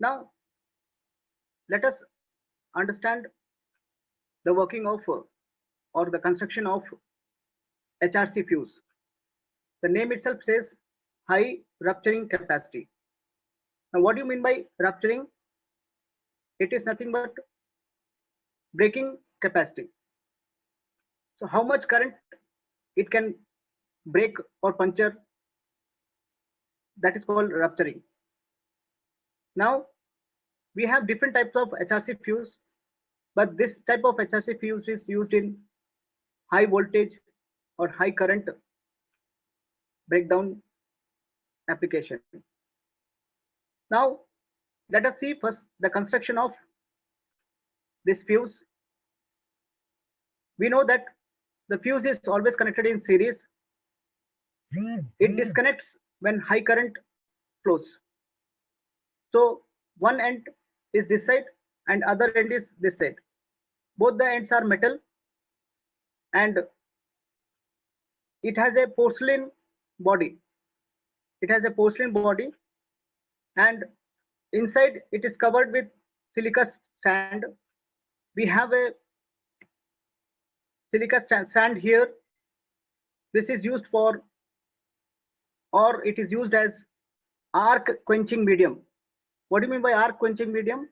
Now let us understand the working of or the construction of HRC fuse. The name itself says high rupturing capacity. Now what do you mean by rupturing? It is nothing but breaking capacity. So how much current it can break or puncture, that is called rupturing. Now we have different types of HRC fuse, but this type of HRC fuse is used in high voltage or high current breakdown application. Now let us see first the construction of this fuse. We know that the fuse is always connected in series. It disconnects when high current flows. So one end is this side and other end is this side. Both the ends are metal and it has a porcelain body. It has a porcelain body and inside it is covered with silica sand. We have a silica sand here. This is used for, or it is used as arc quenching medium. What do you mean by arc quenching medium?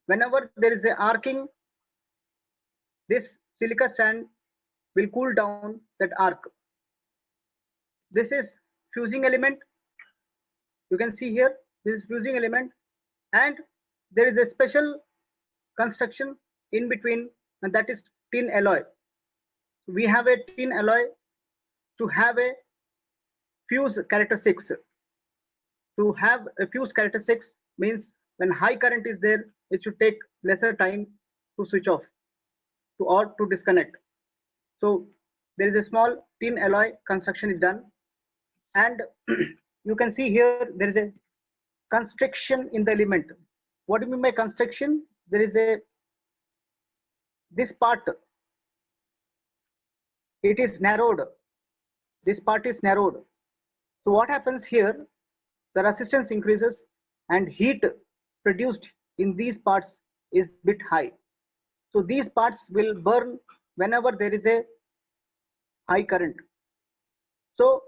Whenever there is a arcing, this silica sand will cool down that arc. This is fusing element. You can see here, this is fusing element, and there is a special construction in between, and that is tin alloy. We have a tin alloy to have a fuse characteristics. To have a fuse characteristics means when high current is there, it should take lesser time to switch off or to disconnect. So there is a small tin alloy construction is done, and you can see here there is a constriction in the element. What do you mean by constriction? There is a, this part, it is narrowed. This part is narrowed. So what happens here? The resistance increases and heat produced in these parts is bit high. So these parts will burn whenever there is a high current. So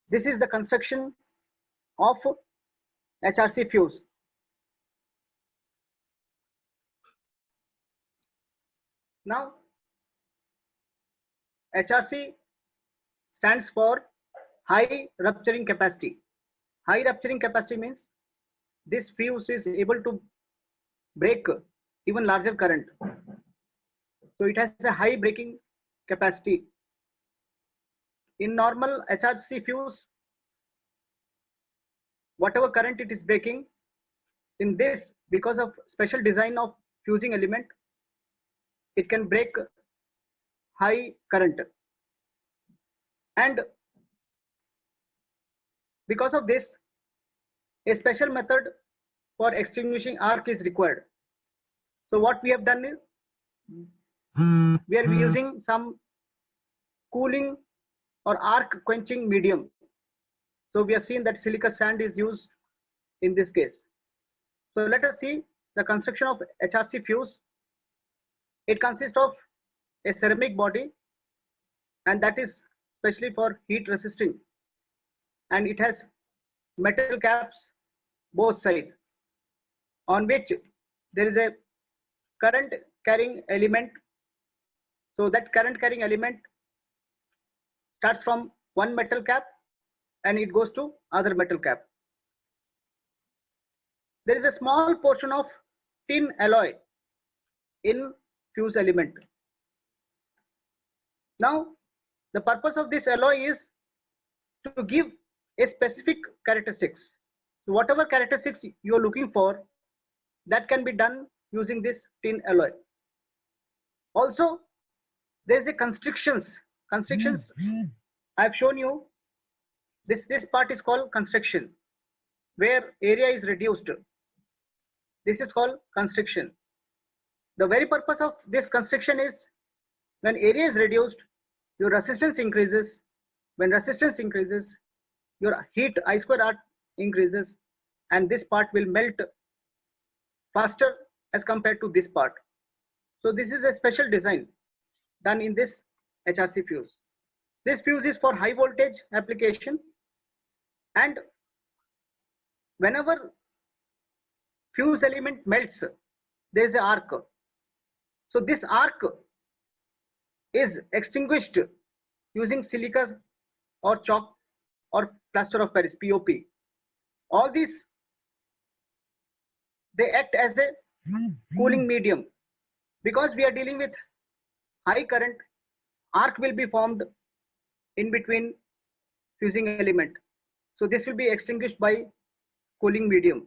this is the construction of HRC fuse. Now HRC stands for high rupturing capacity. High rupturing capacity means this fuse is able to break even larger current. So it has a high breaking capacity. In normal HRC fuse, whatever current it is breaking, in this, because of special design of fusing element, it can break high current. And because of this, a special method for extinguishing arc is required. So what we have done is, we are using some cooling or arc quenching medium. So we have seen that silica sand is used in this case. So let us see the construction of HRC fuse. It consists of a ceramic body, and that is specially for heat resisting, and it has metal caps both sides, on which there is a current carrying element. So that current carrying element starts from one metal cap and it goes to other metal cap. There is a small portion of tin alloy in fuse element. Now the purpose of this alloy is to give a specific characteristics. So whatever characteristics you are looking for, that can be done using this tin alloy. Also there is a constrictions. I have shown you this part is called constriction, where area is reduced. This is called constriction. The very purpose of this constriction is, when area is reduced, your resistance increases. When resistance increases, your heat I square R increases, and this part will melt faster as compared to this part. So this is a special design done in this HRC fuse. This fuse is for high voltage application, and whenever fuse element melts, there is an arc. So this arc is extinguished using silica or chalk or plaster of Paris, POP. All these, they act as a cooling medium. Because we are dealing with high current, arc will be formed in between fusing element. So this will be extinguished by cooling medium.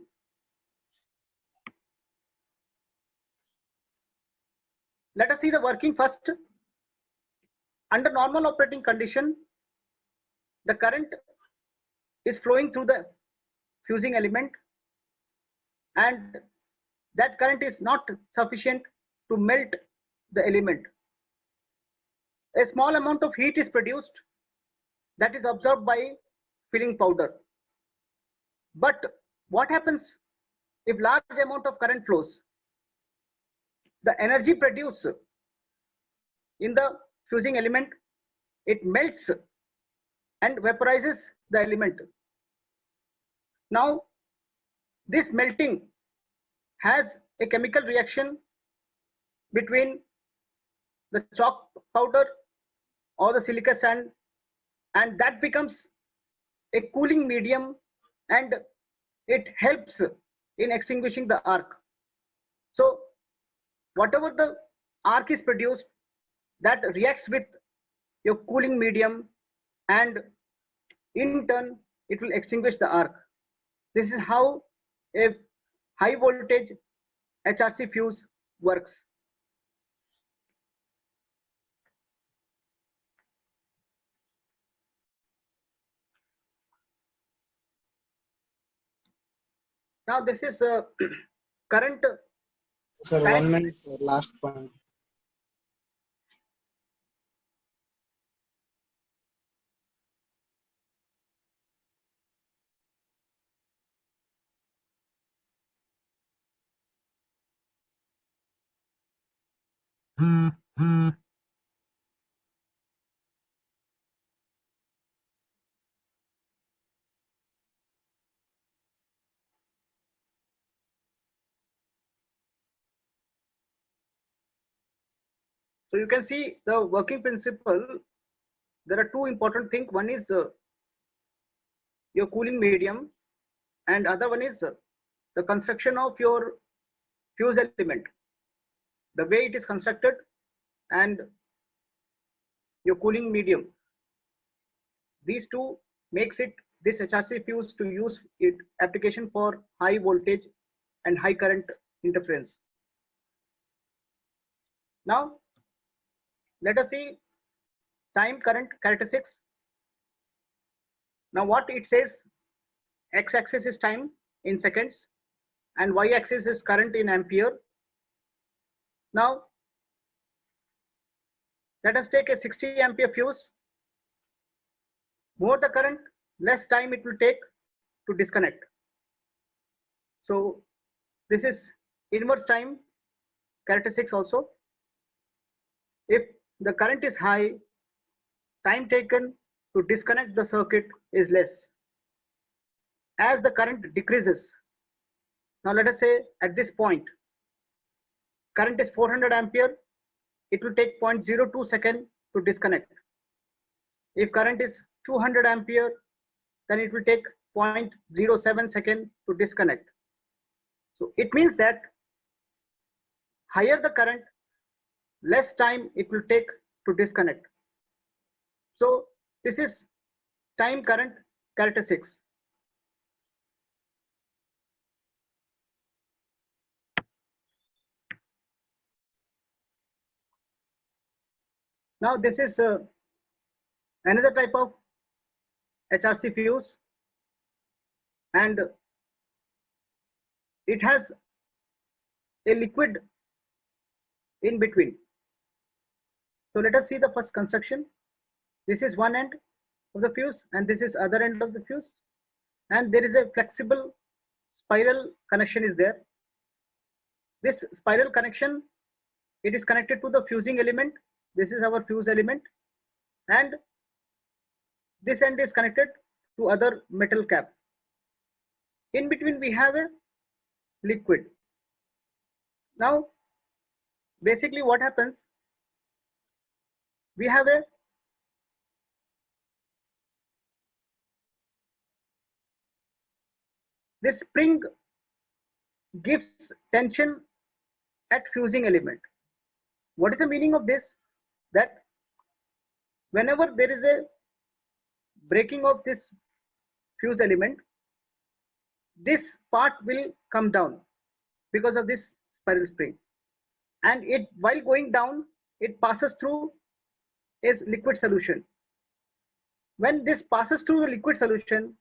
Let us see the working first. Under normal operating condition, the current is flowing through the fusing element, and that current is not sufficient to melt the element. A small amount of heat is produced that is absorbed by filling powder. But what happens if large amount of current flows? The energy produced in the fusing element, it melts and vaporizes the element. Now, this melting has a chemical reaction between the chalk powder or the silica sand, and that becomes a cooling medium, and it helps in extinguishing the arc. So whatever the arc is produced, that reacts with your cooling medium, and in turn it will extinguish the arc. This is how a high voltage HRC fuse works. Now this is current. Sir, 1 minute, sir, last point. So you can see the working principle. There are two important things. One is your cooling medium, and other one is the construction of your fuse element, the way it is constructed, and your cooling medium. These two makes it this HRC fuse to use it application for high voltage and high current interference. Now let us see time current characteristics. Now what it says, x-axis is time in seconds and y-axis is current in ampere. Now let us take a 60 ampere fuse. More the current, less time it will take to disconnect. So this is inverse time characteristics also. If the current is high, time taken to disconnect the circuit is less. As the current decreases, now let us say at this point, current is 400 ampere, it will take 0.02 second to disconnect. If current is 200 ampere, then it will take 0.07 second to disconnect. So it means that higher the current, less time it will take to disconnect. So this is time current characteristics. Now this is another type of HRC fuse, and it has a liquid in between. So let us see the first construction. This is one end of the fuse and this is other end of the fuse, and there is a flexible spiral connection is there. This spiral connection, it is connected to the fusing element. This is our fuse element, and this end is connected to other metal cap. In between we have a liquid. Now basically what happens, we have this spring gives tension at fusing element. What is the meaning of this? That whenever there is a breaking of this fuse element, this part will come down because of this spiral spring, and it, while going down, it passes through a liquid solution. When this passes through the liquid solution,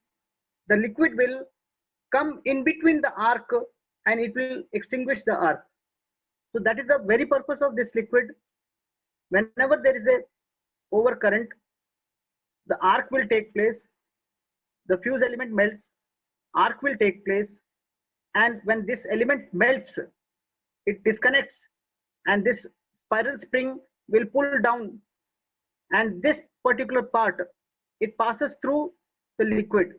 the liquid will come in between the arc and it will extinguish the arc. So that is the very purpose of this liquid. Whenever there is a overcurrent, the arc will take place, the fuse element melts, arc will take place, and when this element melts, it disconnects, and this spiral spring will pull down, and this particular part, it passes through the liquid.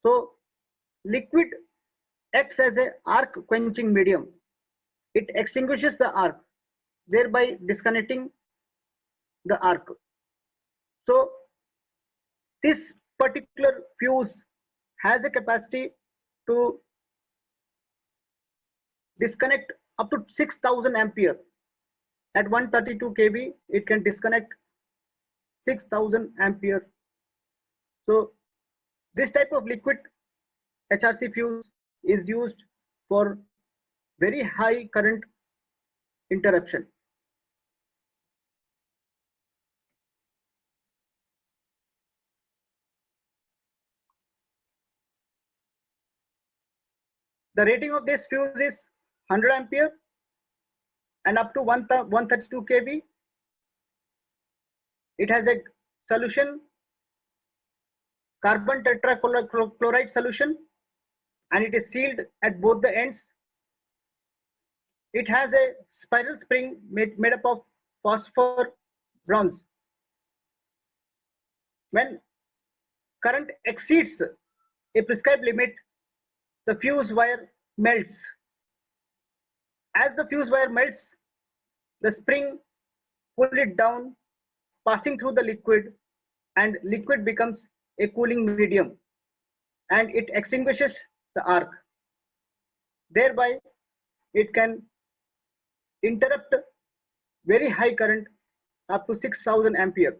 So liquid acts as a arc quenching medium. It extinguishes the arc, thereby disconnecting the arc. So this particular fuse has a capacity to disconnect up to 6000 ampere. At 132 kV, it can disconnect 6000 ampere. So this type of liquid HRC fuse is used for very high current interruption. The rating of this fuse is 100 ampere and up to 132 kV. It has a solution, carbon tetrachloride solution, and it is sealed at both the ends. It has a spiral spring made up of phosphor bronze. When current exceeds a prescribed limit, the fuse wire melts. As the fuse wire melts, the spring pulls it down, passing through the liquid, and liquid becomes a cooling medium, and it extinguishes the arc. Thereby, it can interrupt very high current up to 6000 ampere.